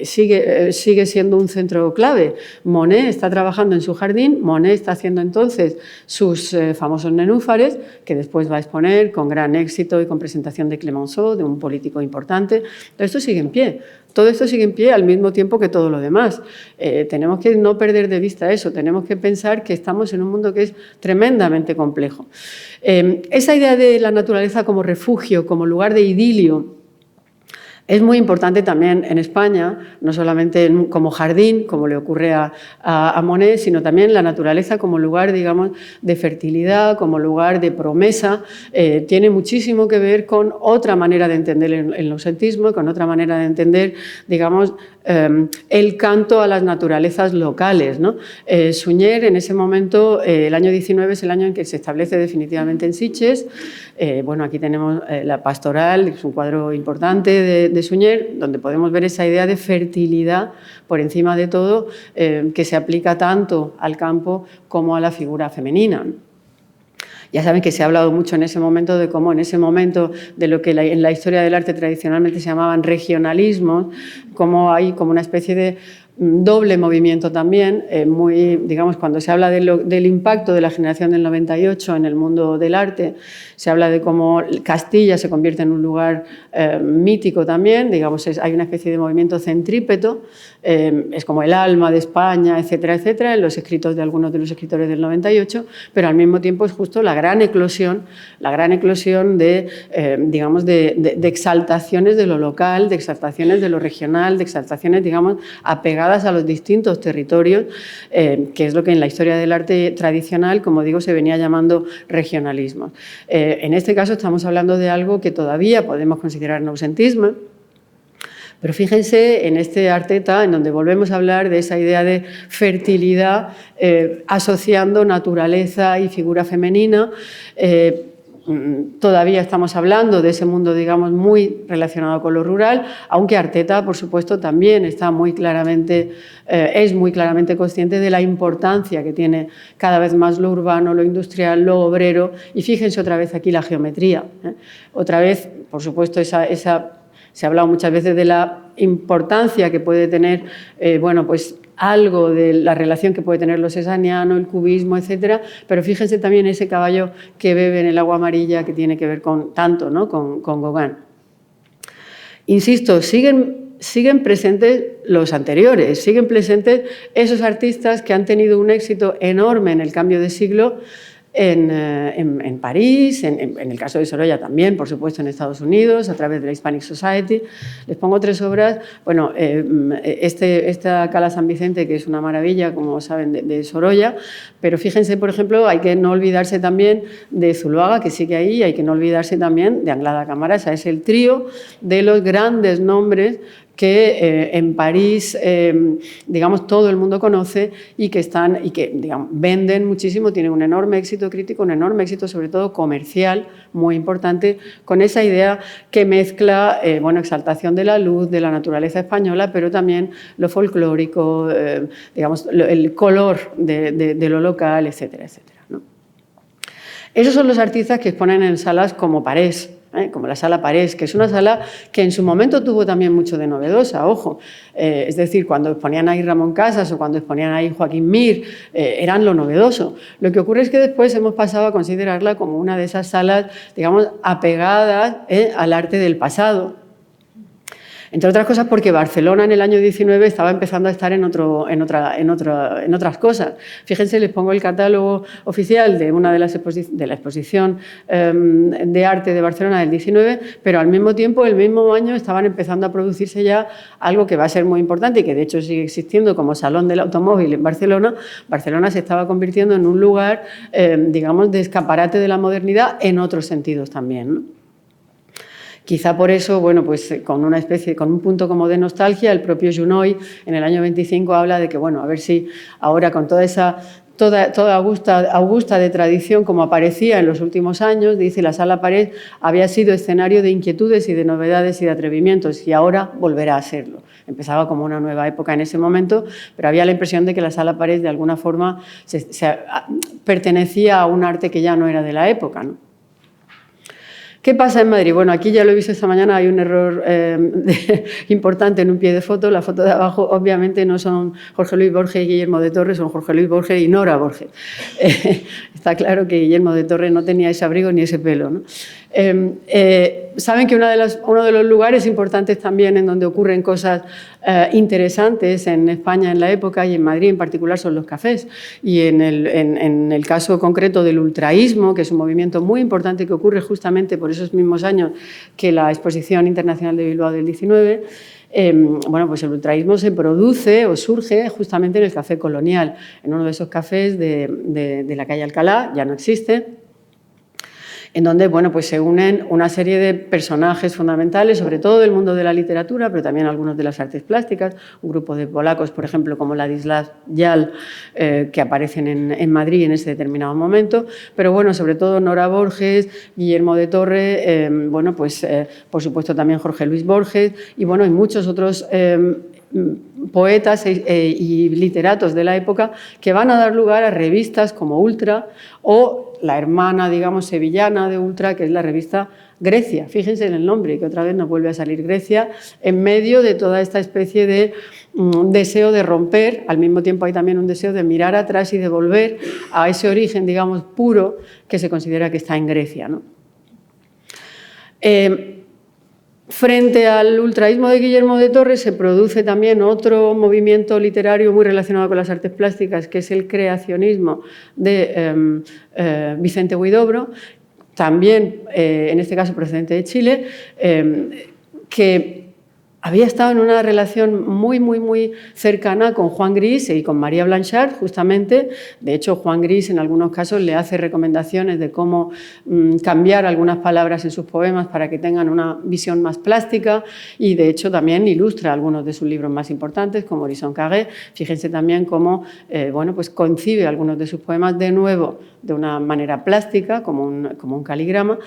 sigue siendo un centro clave. Monet está trabajando en su jardín, Monet está haciendo entonces sus famosos nenúfares, que después va a exponer con gran éxito y con presentación de Clemenceau, de un político importante. Esto sigue en pie. Todo esto sigue en pie al mismo tiempo que todo lo demás. Tenemos que no perder de vista eso, tenemos que pensar que estamos en un mundo que es tremendamente complejo. Esa idea de la naturaleza como refugio, como lugar de idilio, es muy importante también en España, no solamente como jardín, como le ocurre a Monet, sino también la naturaleza como lugar, digamos, de fertilidad, como lugar de promesa. Tiene muchísimo que ver con otra manera de entender el noucentismo, con otra manera de entender, digamos, el canto a las naturalezas locales, ¿no? Suñer, en ese momento, el año 19 es el año en que se establece definitivamente en Sitges. Bueno, aquí tenemos la Pastoral, es un cuadro importante de Suñer, donde podemos ver esa idea de fertilidad por encima de todo, que se aplica tanto al campo como a la figura femenina. Ya saben que se ha hablado mucho en ese momento de cómo en ese momento de lo que en la historia del arte tradicionalmente se llamaban regionalismos, cómo hay como una especie de doble movimiento también, muy, digamos, cuando se habla del impacto de la generación del 98 en el mundo del arte, se habla de cómo Castilla se convierte en un lugar mítico también, digamos, hay una especie de movimiento centrípeto, es como el alma de España, etcétera, etcétera, en los escritos de algunos de los escritores del 98, pero al mismo tiempo es justo la gran eclosión de, digamos, de exaltaciones de lo local, de exaltaciones de lo regional, de exaltaciones, digamos, apegadas a los distintos territorios, que es lo que en la historia del arte tradicional, como digo, se venía llamando regionalismo. En este caso estamos hablando de algo que todavía podemos considerar noucentismo, pero fíjense en este Arteta, en donde volvemos a hablar de esa idea de fertilidad, asociando naturaleza y figura femenina, todavía estamos hablando de ese mundo, digamos, muy relacionado con lo rural, aunque Arteta, por supuesto, también está muy claramente, es muy claramente consciente de la importancia que tiene cada vez más lo urbano, lo industrial, lo obrero, y fíjense otra vez aquí la geometría. Otra vez, por supuesto, se ha hablado muchas veces de la importancia que puede tener, bueno, pues algo de la relación que puede tener lo cesariano, el cubismo, etcétera, pero fíjense también ese caballo que bebe en el agua amarilla que tiene que ver con tanto, ¿no? con Gauguin. Insisto, siguen presentes los anteriores, siguen presentes esos artistas que han tenido un éxito enorme en el cambio de siglo en París, en el caso de Sorolla también, por supuesto, en Estados Unidos, a través de la Hispanic Society. Les pongo 3 obras. Bueno, esta Cala San Vicente, que es una maravilla, como saben, de Sorolla, pero fíjense, por ejemplo, hay que no olvidarse también de Zuloaga, que sigue ahí, y hay que no olvidarse también de Anglada Camarasa. Es el trío de los grandes nombres que en París, digamos, todo el mundo conoce y que digamos, venden muchísimo, tienen un enorme éxito crítico, un enorme éxito sobre todo comercial, muy importante, con esa idea que mezcla, bueno, exaltación de la luz, de la naturaleza española, pero también lo folclórico, digamos, el color de lo local, etcétera, etcétera, ¿no? Esos son los artistas que exponen en salas como Parés, como la Sala Parés, que es una sala que en su momento tuvo también mucho de novedosa, ojo. Es decir, cuando exponían ahí Ramón Casas o cuando exponían ahí Joaquín Mir, eran lo novedoso. Lo que ocurre es que después hemos pasado a considerarla como una de esas salas, digamos, apegadas al arte del pasado. Entre otras cosas porque Barcelona en el año 19 estaba empezando a estar en otras cosas. Fíjense, les pongo el catálogo oficial de una de la exposición de arte de Barcelona del 19, pero al mismo tiempo, el mismo año, estaban empezando a producirse ya algo que va a ser muy importante y que de hecho sigue existiendo como Salón del Automóvil en Barcelona. Barcelona se estaba convirtiendo en un lugar, digamos, de escaparate de la modernidad en otros sentidos también, ¿no? Quizá por eso, bueno, pues con un punto como de nostalgia, el propio Junoy en el año 25 habla de que, bueno, a ver si ahora con toda augusta de tradición como aparecía en los últimos años, dice, la Sala Parés había sido escenario de inquietudes y de novedades y de atrevimientos y ahora volverá a serlo. Empezaba como una nueva época en ese momento, pero había la impresión de que la Sala Parés de alguna forma pertenecía a un arte que ya no era de la época, ¿no? ¿Qué pasa en Madrid? Bueno, aquí ya lo he visto esta mañana, hay un error importante en un pie de foto. La foto de abajo obviamente no son Jorge Luis Borges y Guillermo de Torres, son Jorge Luis Borges y Nora Borges. Está claro que Guillermo de Torres no tenía ese abrigo ni ese pelo, ¿no? Saben que uno de los lugares importantes también en donde ocurren cosas interesantes en España en la época y en Madrid en particular son los cafés. Y en el caso concreto del ultraísmo, que es un movimiento muy importante que ocurre justamente por esos mismos años que la Exposición Internacional de Bilbao del 19, bueno, pues el ultraísmo se produce o surge justamente en el Café Colonial, en uno de esos cafés de la calle Alcalá, ya no existe, en donde, bueno, pues se unen una serie de personajes fundamentales, sobre todo del mundo de la literatura, pero también algunos de las artes plásticas, un grupo de polacos, por ejemplo, como Ladislas Jal, que aparecen en Madrid en ese determinado momento, pero bueno, sobre todo Nora Borges, Guillermo de Torre, bueno, pues por supuesto también Jorge Luis Borges y bueno, y muchos otros poetas y literatos de la época que van a dar lugar a revistas como Ultra o la hermana, digamos, sevillana de Ultra, que es la revista Grecia. Fíjense en el nombre, que otra vez nos vuelve a salir Grecia, en medio de toda esta especie de deseo de romper. Al mismo tiempo hay también un deseo de mirar atrás y de volver a ese origen, digamos, puro que se considera que está en Grecia, ¿no? Frente al ultraísmo de Guillermo de Torres se produce también otro movimiento literario muy relacionado con las artes plásticas, que es el creacionismo de Vicente Huidobro, también, en este caso procedente de Chile, que había estado en una relación muy cercana con Juan Gris y con María Blanchard, justamente. De hecho, Juan Gris en algunos casos le hace recomendaciones de cómo cambiar algunas palabras en sus poemas para que tengan una visión más plástica, y de hecho también ilustra algunos de sus libros más importantes, como Horizon Carré. Fíjense también cómo bueno, pues concibe algunos de sus poemas de nuevo de una manera plástica, como un caligrama.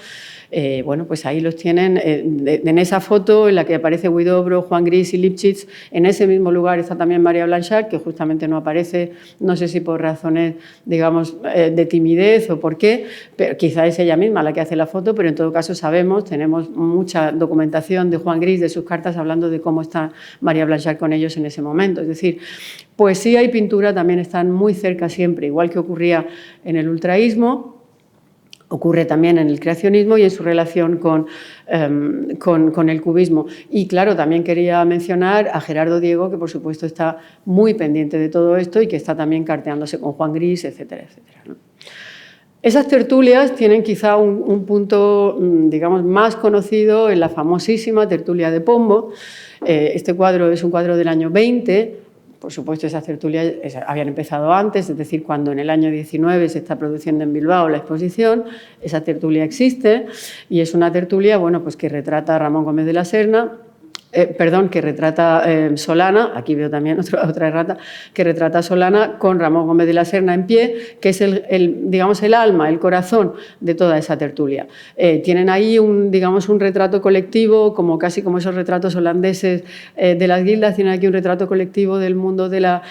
Bueno, pues ahí los tienen, en esa foto en la que aparece Huidobro, Juan Gris y Lipchitz. En ese mismo lugar está también María Blanchard, que justamente no aparece, no sé si por razones, digamos, de timidez o por qué, pero quizá es ella misma la que hace la foto, pero en todo caso sabemos, tenemos mucha documentación de Juan Gris, de sus cartas, hablando de cómo está María Blanchard con ellos en ese momento. Es decir, poesía y pintura también están muy cerca siempre, igual que ocurría en el ultraísmo, ocurre también en el creacionismo y en su relación con el cubismo. Y claro, también quería mencionar a Gerardo Diego, que por supuesto está muy pendiente de todo esto y que está también carteándose con Juan Gris, etcétera, etcétera, ¿no? Esas tertulias tienen quizá un punto, digamos, más conocido en la famosísima tertulia de Pombo. Este cuadro es un cuadro del año 20. Por supuesto, esas tertulias habían empezado antes, es decir, cuando en el año 19 se está produciendo en Bilbao la exposición, esa tertulia existe, y es una tertulia, bueno, pues que retrata a Ramón Gómez de la Serna, que retrata Solana, aquí veo también otra errata, que retrata Solana con Ramón Gómez de la Serna en pie, que es digamos, el alma, el corazón de toda esa tertulia. Tienen ahí digamos, un retrato colectivo, casi como esos retratos holandeses de las guildas, tienen aquí un retrato colectivo del mundo de la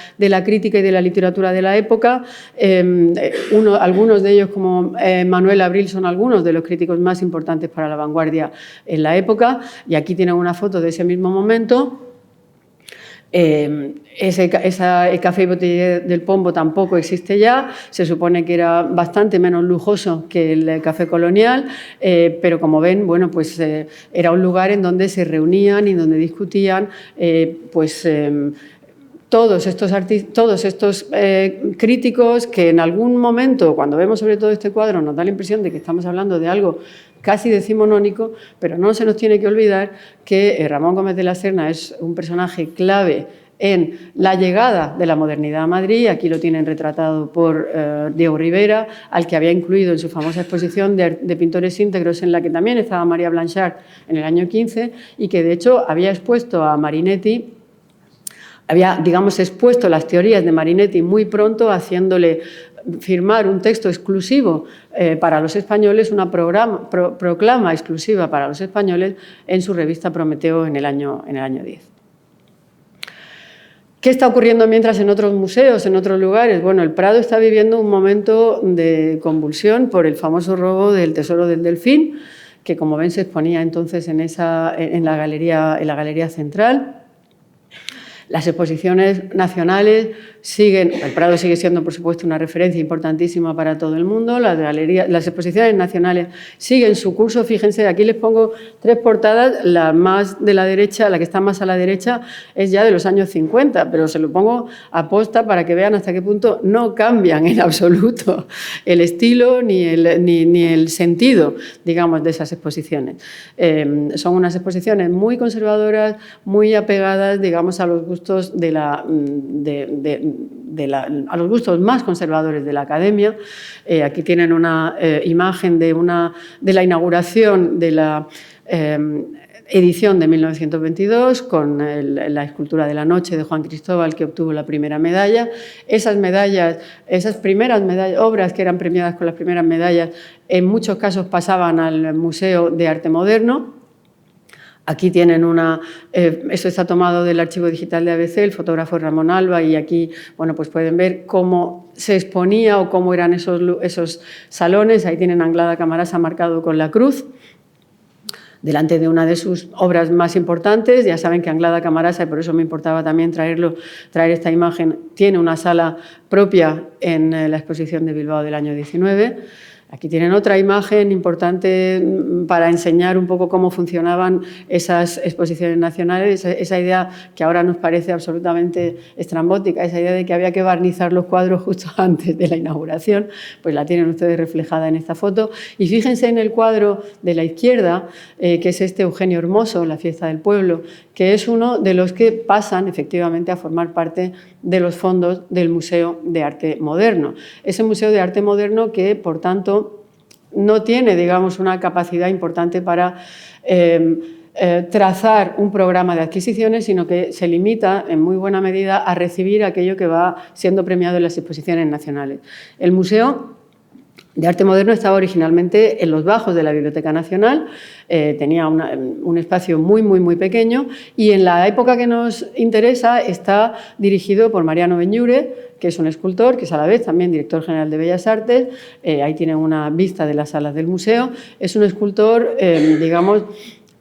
crítica y de la literatura de la época. Algunos de ellos, como Manuel Abril, son algunos de los críticos más importantes para la vanguardia en la época, y aquí tienen una foto de ese mismo momento. El Café y Botella del Pombo tampoco existe ya, se supone que era bastante menos lujoso que el Café Colonial, pero como ven, bueno, pues era un lugar en donde se reunían y donde discutían todos estos críticos que en algún momento, cuando vemos sobre todo este cuadro, nos da la impresión de que estamos hablando de algo casi decimonónico, pero no se nos tiene que olvidar que Ramón Gómez de la Serna es un personaje clave en la llegada de la modernidad a Madrid. Aquí lo tienen retratado por Diego Rivera, al que había incluido en su famosa exposición de pintores íntegros, en la que también estaba María Blanchard en el año 15, y que de hecho había expuesto a Marinetti, había, digamos, expuesto las teorías de Marinetti muy pronto, haciéndole firmar un texto exclusivo para los españoles, una proclama exclusiva para los españoles en su revista Prometeo en el año 10. ¿Qué está ocurriendo mientras en otros museos, en otros lugares? Bueno, el Prado está viviendo un momento de convulsión por el famoso robo del Tesoro del Delfín, que, como ven, se exponía entonces en la galería central. Las exposiciones nacionales siguen, el Prado sigue siendo, por supuesto, una referencia importantísima para todo el mundo. Las exposiciones nacionales siguen su curso. Fíjense, aquí les pongo 3 portadas. La más de la derecha, la que está más a la derecha, es ya de los años 50, pero se lo pongo a posta para que vean hasta qué punto no cambian en absoluto el estilo ni el sentido, digamos, de esas exposiciones. Son unas exposiciones muy conservadoras, muy apegadas, digamos, a los gustos a los gustos más conservadores de la academia. Aquí tienen una imagen de la inauguración de la edición de 1922 con la escultura de la noche de Juan Cristóbal, que obtuvo la primera medalla. Esas primeras medallas, obras que eran premiadas con las primeras medallas, en muchos casos pasaban al Museo de Arte Moderno. Aquí tienen esto está tomado del archivo digital de ABC, el fotógrafo es Ramón Alba, y aquí, bueno, pues pueden ver cómo se exponía o cómo eran esos salones. Ahí tienen a Anglada Camarasa marcado con la cruz, delante de una de sus obras más importantes. Ya saben que Anglada Camarasa, y por eso me importaba también traer esta imagen, tiene una sala propia en la exposición de Bilbao del año 19. Aquí tienen otra imagen importante para enseñar un poco cómo funcionaban esas exposiciones nacionales, esa idea que ahora nos parece absolutamente estrambótica, esa idea de que había que barnizar los cuadros justo antes de la inauguración, pues la tienen ustedes reflejada en esta foto. Y fíjense en el cuadro de la izquierda, que es este Eugenio Hermoso, La fiesta del pueblo, que es uno de los que pasan efectivamente a formar parte de los fondos del Museo de Arte Moderno. Ese Museo de Arte Moderno que, por tanto, no tiene, digamos, una capacidad importante para trazar un programa de adquisiciones, sino que se limita en muy buena medida a recibir aquello que va siendo premiado en las exposiciones nacionales. El Museo de Arte Moderno estaba originalmente en los bajos de la Biblioteca Nacional, tenía un espacio muy pequeño, y en la época que nos interesa está dirigido por Mariano Benlliure, que es un escultor, que es a la vez también director general de Bellas Artes. Ahí tienen una vista de las salas del museo. Es un escultor, digamos,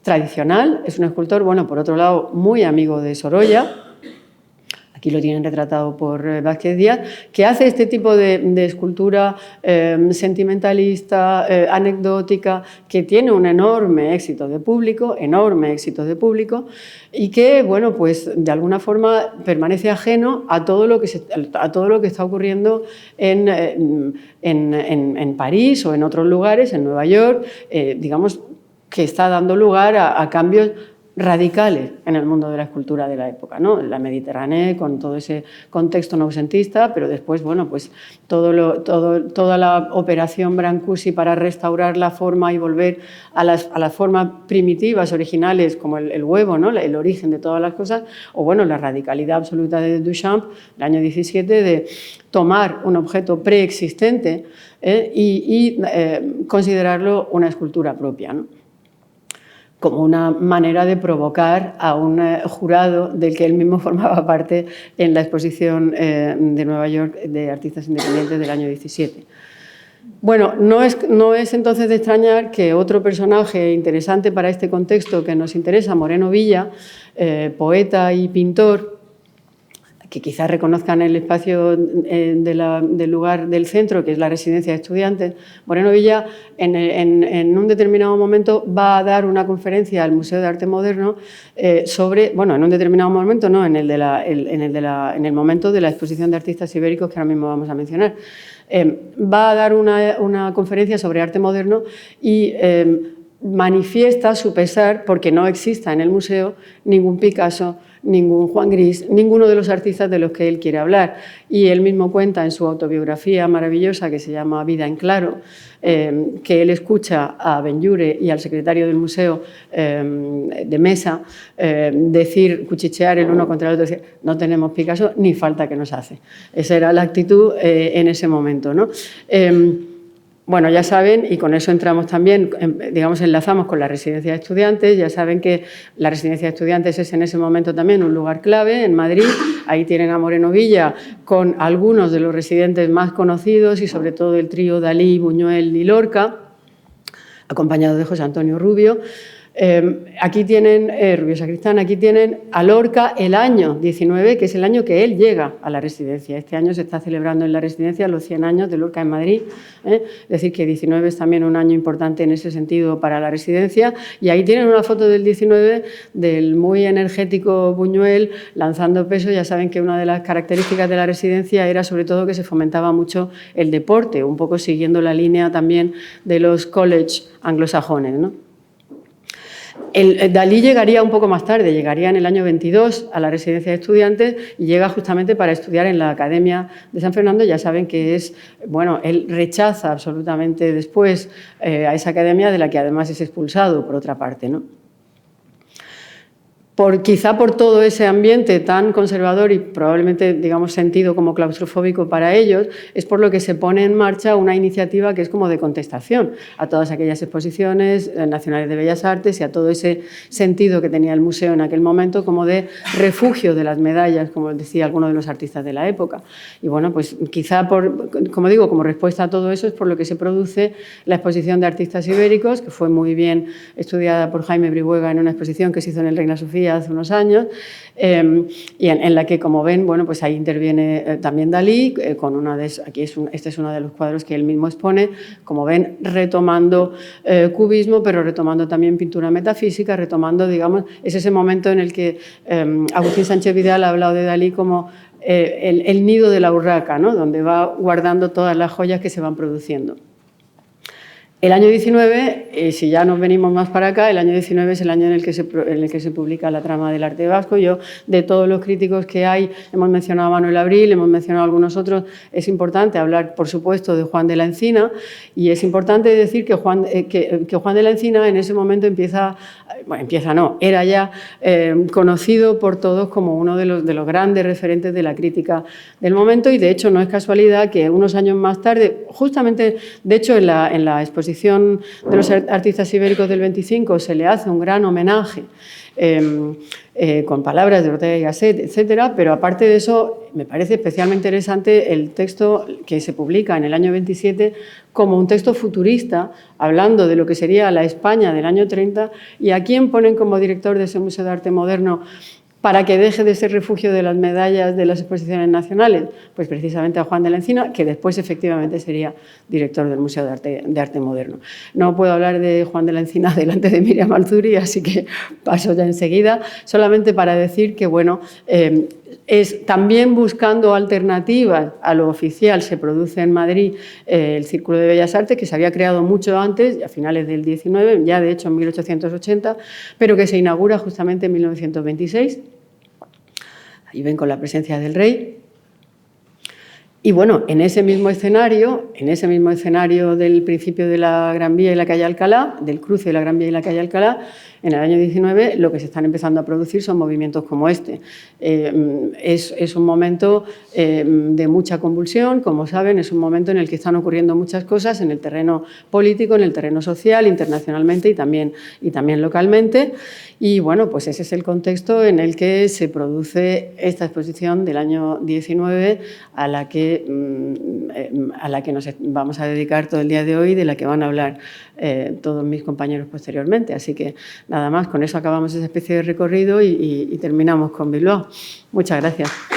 tradicional, es un escultor, bueno, por otro lado, muy amigo de Sorolla. Aquí lo tienen retratado por Vázquez Díaz, que hace este tipo de escultura sentimentalista, anecdótica, que tiene un enorme éxito de público, y que, bueno, pues de alguna forma permanece ajeno a todo lo que está ocurriendo en París o en otros lugares, en Nueva York, digamos, que está dando lugar a cambios radicales en el mundo de la escultura de la época, ¿no? La Mediterránea, con todo ese contexto noucentista, pero después, bueno, pues toda la operación Brancusi para restaurar la forma y volver a las formas primitivas, originales, como el huevo, ¿no? El origen de todas las cosas, o bueno, la radicalidad absoluta de Duchamp, el año 17, de tomar un objeto preexistente y considerarlo una escultura propia, ¿no? Como una manera de provocar a un jurado del que él mismo formaba parte en la exposición de Nueva York de artistas independientes del año 17. Bueno, no es entonces de extrañar que otro personaje interesante para este contexto que nos interesa, Moreno Villa, poeta y pintor, que quizás reconozcan el espacio del lugar del centro, que es la residencia de estudiantes. Moreno Villa, en un determinado momento, va a dar una conferencia al Museo de Arte Moderno sobre, bueno, en un determinado momento, no, en el momento de la exposición de artistas ibéricos que ahora mismo vamos a mencionar. Va a dar una conferencia sobre arte moderno y manifiesta su pesar porque no exista en el museo ningún Picasso, ningún Juan Gris, ninguno de los artistas de los que él quiere hablar. Y él mismo cuenta en su autobiografía maravillosa que se llama Vida en Claro, que él escucha a Benlliure y al secretario del museo de Mesa cuchichear el uno contra el otro, decir, no tenemos Picasso, ni falta que nos hace. Esa era la actitud en ese momento, ¿no? Bueno, ya saben, y con eso entramos también, digamos, enlazamos con la residencia de estudiantes. Ya saben que la residencia de estudiantes es en ese momento también un lugar clave en Madrid. Ahí tienen a Moreno Villa con algunos de los residentes más conocidos y sobre todo el trío Dalí, Buñuel y Lorca, acompañado de José Antonio Rubio. Aquí tienen, Rubio Sacristán, aquí tienen a Lorca el año 19, que es el año que él llega a la residencia. Este año se está celebrando en la residencia los 100 años de Lorca en Madrid, Es decir, que 19 es también un año importante en ese sentido para la residencia. Y ahí tienen una foto del 19 del muy energético Buñuel lanzando peso. Ya saben que una de las características de la residencia era sobre todo que se fomentaba mucho el deporte, un poco siguiendo la línea también de los college anglosajones, ¿no? Dalí llegaría un poco más tarde, llegaría en el año 22 a la residencia de estudiantes y llega justamente para estudiar en la Academia de San Fernando. Ya saben que es, bueno, él rechaza absolutamente después a esa academia, de la que además es expulsado por otra parte, ¿no? Quizá por todo ese ambiente tan conservador y probablemente, digamos, sentido como claustrofóbico para ellos, es por lo que se pone en marcha una iniciativa que es como de contestación a todas aquellas exposiciones nacionales de Bellas Artes y a todo ese sentido que tenía el museo en aquel momento como de refugio de las medallas, como decía alguno de los artistas de la época. Y bueno, pues quizá, como digo, como respuesta a todo eso es por lo que se produce la exposición de artistas ibéricos, que fue muy bien estudiada por Jaime Brihuega en una exposición que se hizo en el Reina Sofía Almería hace unos años, y en la que, como ven, bueno, pues ahí interviene también Dalí, este es uno de los cuadros que él mismo expone, como ven, retomando cubismo, pero retomando también pintura metafísica, retomando, digamos, es ese momento en el que Agustín Sánchez Vidal ha hablado de Dalí como el nido de la urraca, ¿no? Donde va guardando todas las joyas que se van produciendo. El año 19, si ya nos venimos más para acá, el año 19 es el año en el que se publica La trama del arte vasco. Yo, de todos los críticos que hay, hemos mencionado a Manuel Abril, hemos mencionado a algunos otros, es importante hablar, por supuesto, de Juan de la Encina, y es importante decir que Juan de la Encina en ese momento era ya conocido por todos como uno de los grandes referentes de la crítica del momento, y de hecho no es casualidad que unos años más tarde, justamente, de hecho en la exposición de los artistas ibéricos del 25 se le hace un gran homenaje con palabras de Ortega y Gasset, etcétera, pero aparte de eso me parece especialmente interesante el texto que se publica en el año 27 como un texto futurista, hablando de lo que sería la España del año 30, y a quién ponen como director de ese Museo de Arte Moderno para que deje de ser refugio de las medallas de las exposiciones nacionales, pues precisamente a Juan de la Encina, que después efectivamente sería director del Museo de Arte Moderno. No puedo hablar de Juan de la Encina delante de Miriam Alzuri, así que paso ya enseguida, solamente para decir que, bueno, es también buscando alternativas a lo oficial. Se produce en Madrid el Círculo de Bellas Artes, que se había creado mucho antes, a finales del 19, ya de hecho en 1880, pero que se inaugura justamente en 1926. Ahí ven con la presencia del rey. Y bueno, en ese mismo escenario del principio de la Gran Vía y la calle Alcalá, del cruce de la Gran Vía y la calle Alcalá, en el año 19 lo que se están empezando a producir son movimientos como este. Es un momento de mucha convulsión, como saben, es un momento en el que están ocurriendo muchas cosas en el terreno político, en el terreno social, internacionalmente y también localmente. Y bueno, pues ese es el contexto en el que se produce esta exposición del año 19 a la que nos vamos a dedicar todo el día de hoy, de la que van a hablar todos mis compañeros posteriormente. Así que nada más, con eso acabamos esa especie de recorrido y terminamos con Bilbao. Muchas gracias.